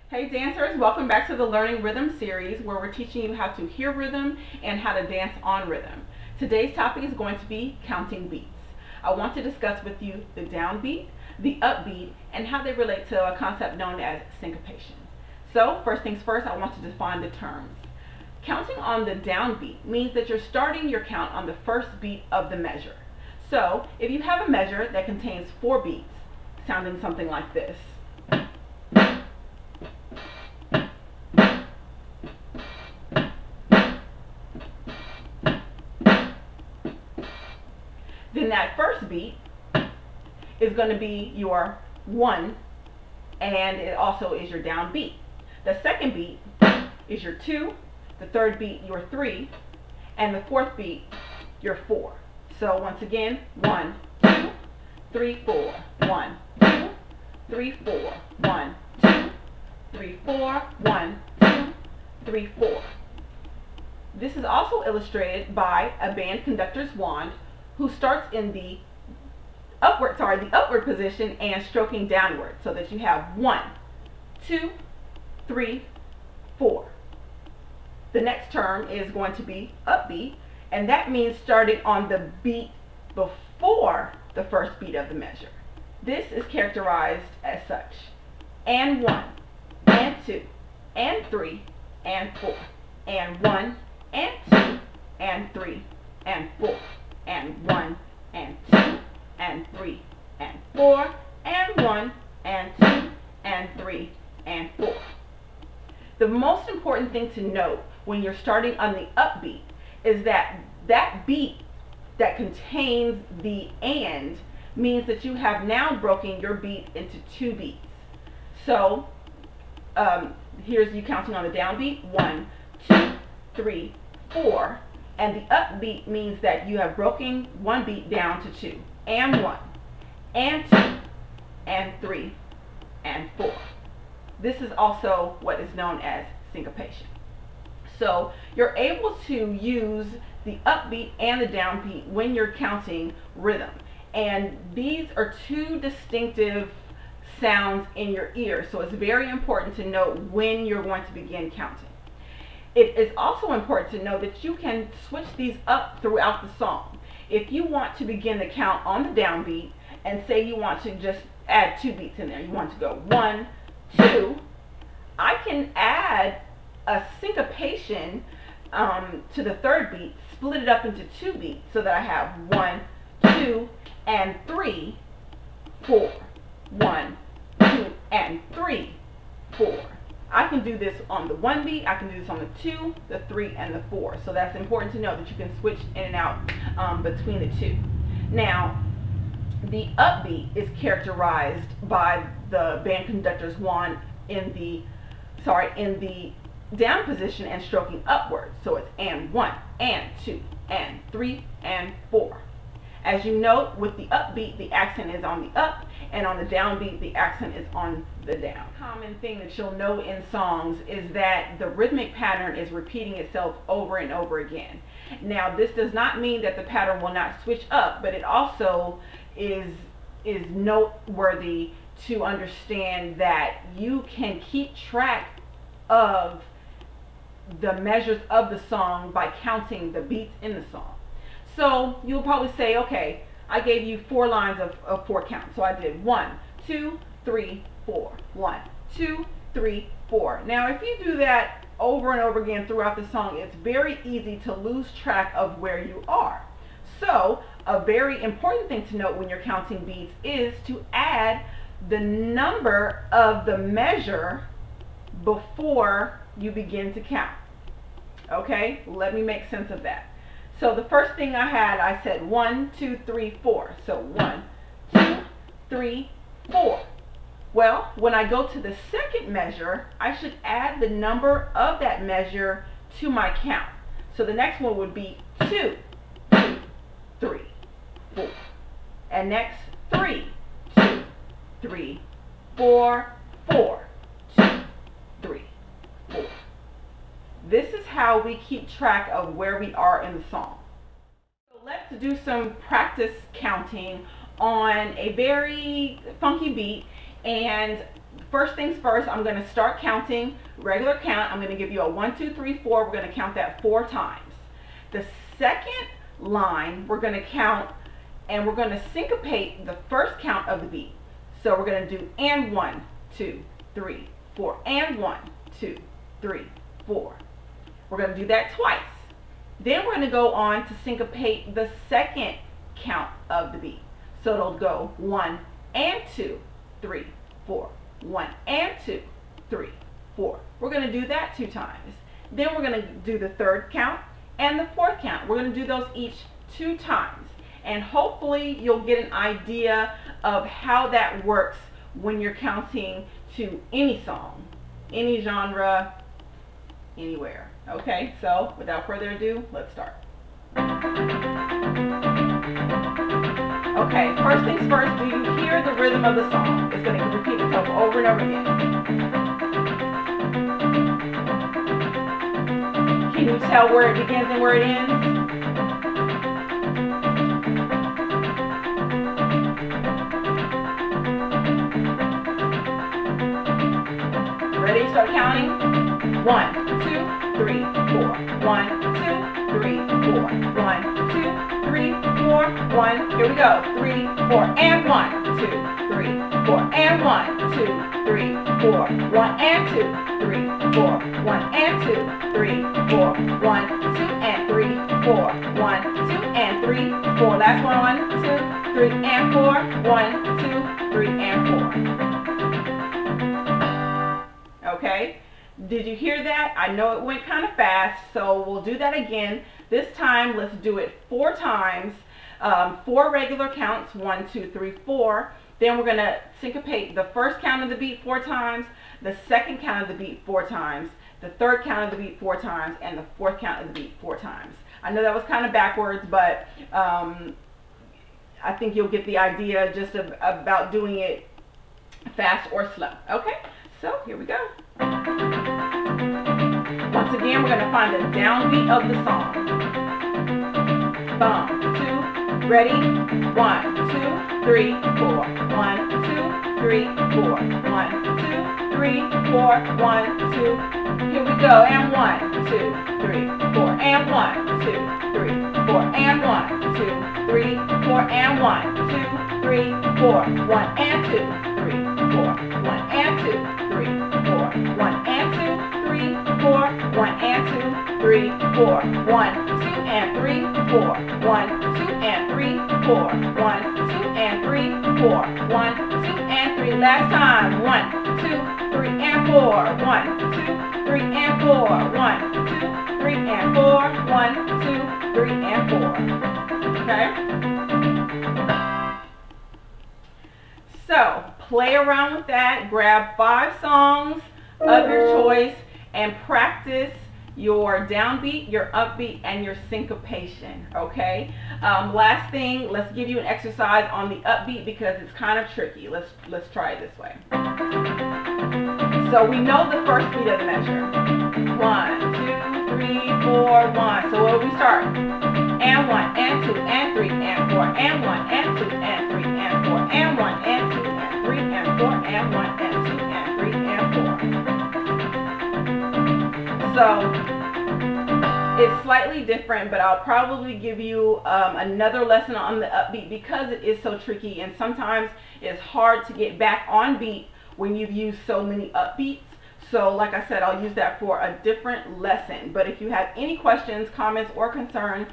Hey dancers, welcome back to the Learning Rhythm series where we're teaching you how to hear rhythm and how to dance on rhythm. Today's topic is going to be counting beats. I want to discuss with you the downbeat, the upbeat, and how they relate to a concept known as syncopation. So first things first, I want to define the terms. Counting on the downbeat means that you're starting your count on the first beat of the measure. So if you have a measure that contains 4 beats, sounding something like this, then that first beat is going to be your 1, and it also is your down beat. The second beat is your 2, the third beat your 3, and the fourth beat your 4. So once again, 1, 2, 3, 4, 1, 2, 3, 4, 1, 2, 3, 4, 1, 2, 3, 4. This is also illustrated by a band conductor's wand who starts in the upward position and stroking downward, so that you have 1, 2, 3, 4. The next term is going to be upbeat, and that means starting on the beat before the first beat of the measure. This is characterized as such: and 1, and 2, and 3, and 4, and 1, and 2, and 3, and 4, and 1, and 2, and 3, and 4, and 1, and 2, and 3, and 4. The most important thing to note when you're starting on the upbeat is that that beat that contains the and means that you have now broken your beat into 2 beats. So here's you counting on the downbeat: 1, 2, 3, 4. And the upbeat means that you have broken 1 beat down to 2, and 1, and 2, and 3, and 4. This is also what is known as syncopation. So you're able to use the upbeat and the downbeat when you're counting rhythm. And these are 2 distinctive sounds in your ear, so it's very important to note when you're going to begin counting. It is also important to know that you can switch these up throughout the song. If you want to begin the count on the downbeat, and say you want to just add 2 beats in there, you want to go 1, 2, I can add a syncopation to the third beat, split it up into 2 beats, so that I have 1, 2, and 3, 4, 1, 2, and 3, 4. I can do this on the 1 beat, I can do this on the 2, the 3, and the 4. So that's important to know, that you can switch in and out between the 2. Now, the upbeat is characterized by the band conductor's wand in the down position and stroking upwards. So it's and 1, and 2, and 3, and 4. As you note, with the upbeat, the accent is on the up, and on the downbeat, the accent is on the down. Common thing that you'll know in songs is that the rhythmic pattern is repeating itself over and over again. Now, this does not mean that the pattern will not switch up, but it also is noteworthy to understand that you can keep track of the measures of the song by counting the beats in the song. So you'll probably say, okay, I gave you 4 lines of 4 counts. So I did 1, 2, 3, 4, 1, 2, 3, 4. Now if you do that over and over again throughout the song, it's very easy to lose track of where you are. So a very important thing to note when you're counting beats is to add the number of the measure before you begin to count. Okay, let me make sense of that. So the first thing I said 1, 2, 3, 4. So 1, 2, 3, 4. Well, when I go to the second measure, I should add the number of that measure to my count. So the next one would be 2, 2, 3, 4. And next 3, 2, 3, 4, 4, 2, 3, 4. This is how we keep track of where we are in the song. So let's do some practice counting on a very funky beat, and first things first, I'm going to start counting, regular count. I'm going to give you a 1, 2, 3, 4. We're going to count that 4 times. The second line, we're going to count, and we're going to syncopate the first count of the beat. So we're going to do and 1, 2, 3, 4, and 1, 2, 3, 4. We're going to do that twice. Then we're going to go on to syncopate the second count of the beat. So it'll go 1 and 2, 3, 4. 1 and 2, 3, 4. We're going to do that 2 times. Then we're going to do the third count and the fourth count. We're going to do those each 2 times. And hopefully you'll get an idea of how that works when you're counting to any song, any genre, anywhere. Okay, so without further ado, let's start. Okay, first things first, do you hear the rhythm of the song? It's going to repeat itself over and over again. Can you tell where it begins and where it ends? Ready? Start counting. 1, 2, 3, 4. 1, 2, 3, 4. 1, 2, 3, 4. 1. Here we go. 3, 4, and 1, 2, 3, 4, and 1, 2, 3, 4. 1 and 2, 3, 4. 1 and 2, 3, 4. 1, 2 and 3, 4. 1, 2 and 3, 4. Last one. 1, 2, 3, and 4. 1, 2, 3, and 4. Okay. Did you hear that? I know it went kind of fast, so we'll do that again. This time, let's do it 4 times. 4 regular counts, 1, 2, 3, 4. Then we're going to syncopate the first count of the beat 4 times, the second count of the beat 4 times, the third count of the beat 4 times, and the fourth count of the beat 4 times. I know that was kind of backwards, but I think you'll get the idea just about doing it fast or slow. Okay, so here we go. Once again, we're going to find the downbeat of the song. Bum, 2, ready? 1, 2, 3, 4. 1, 2, 3, 4. 1, 2, 3, 4. 1, 2. Here we go. And 1, 2, 3, 4. And 1, 2, 3, 4. And 1, 2, 3, 4. And 1, 2, 3, 4. 1 and 2, 3, 4. 1 and 2, 3, 4. 1 and 2, 3, 4. 1 and 2, 3, 4. 1, 2 and 3, 4. 1, 2 and 3, 4. 1, 2 and 3, 4. 1, 2 and 3. Last time. 1, 2, 3 and 4. 1, 2, 3 and 4. 1, 2, 3 and 4. 1, 2, 3 and 4. Okay? So, play around with that. Grab 5 songs of your choice and practice your downbeat, your upbeat, and your syncopation. Okay. Last thing, let's give you an exercise on the upbeat because it's kind of tricky. Let's try it this way. So we know the first beat of the measure. 1, 2, 3, 4, 1. So what do we start? And 1, and 2, and 3, and 4, and 1, and 2, and 3, and 4, and 1, and 2, and 3, and 4, and 1, and 2, and 3, and 4. So it's slightly different, but I'll probably give you another lesson on the upbeat because it is so tricky and sometimes it's hard to get back on beat when you've used so many upbeats. So like I said, I'll use that for a different lesson. But if you have any questions, comments, or concerns,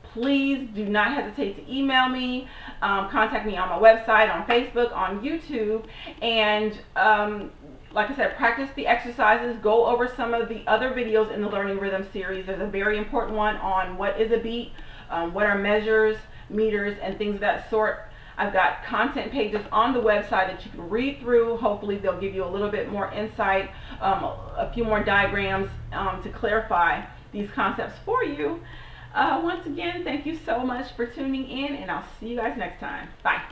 please do not hesitate to email me, contact me on my website, on Facebook, on YouTube, and like I said, practice the exercises, go over some of the other videos in the Learning Rhythm series. There's a very important one on what is a beat, what are measures, meters, and things of that sort. I've got content pages on the website that you can read through. Hopefully they'll give you a little bit more insight, a few more diagrams to clarify these concepts for you. Once again, thank you so much for tuning in, and I'll see you guys next time. Bye.